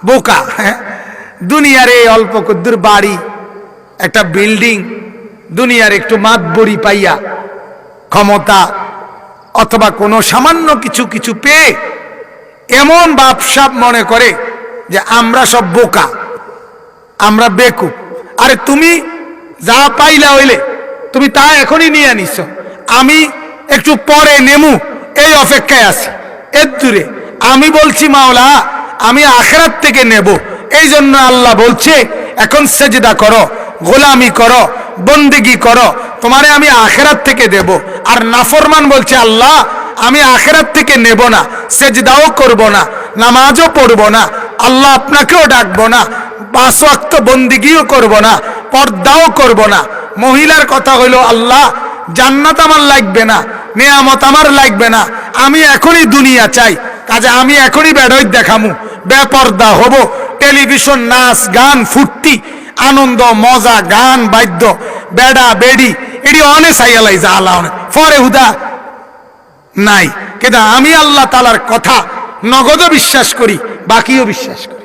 বোকা। দুনিয়ার এই অল্প কদ্দুর বাড়ি, একটা বিল্ডিং, দুনিয়ার একটু মাতবরি পাইয়া, ক্ষমতা অথবা কোনো সামান্য কিছু কিছু পেয়ে এমন বাপসাপ মনে করে যে আমরা সব বোকা, আমরা বেকুব। আরে তুমি যা পাইলা হইলে তুমি তা এখনই নিয়ে নিছ, আমি একটু পরে নেমু এই অপেক্ষায় আছি। এর দূরে আমি বলছি মাওলা আমি আখিরাত থেকে নেব, এই জন্য আল্লাহ বলছে এখন সেজদা করো, গোলামি করো, বন্দেগি করো, তোমারে আমি আখিরাত থেকে দেব। আর নাফরমান বলছে আল্লাহ আমি আখিরাত থেকে নেব না, সেজদাও করব না, নামাজও পড়ব না, আল্লাহ আপনাকেও ডাকবো না, 5 ওয়াক্ত বন্দেগিও করব না, পর্দাও করব না। মহিলার কথা হইল আল্লাহ জান্নাত আমার লাগবে না, নেয়ামত আমার লাগবে না, আমি এখনই দুনিয়া চাই, কাজে আমি এখনই বেডই দেখামু, বেপর্দা হব, টেলিভিশন, নাচ গান, ফুর্তি, আনন্দ, মজা, গান বাদ্য, বেড়া বেড়ি, এটি অনেক সাইয়ালাই যা আল্লাহ ফরে হুদা নাই। কিন্তু আমি আল্লাহ তাআলার কথা নগদও বিশ্বাস করি, বাকিও বিশ্বাস করি।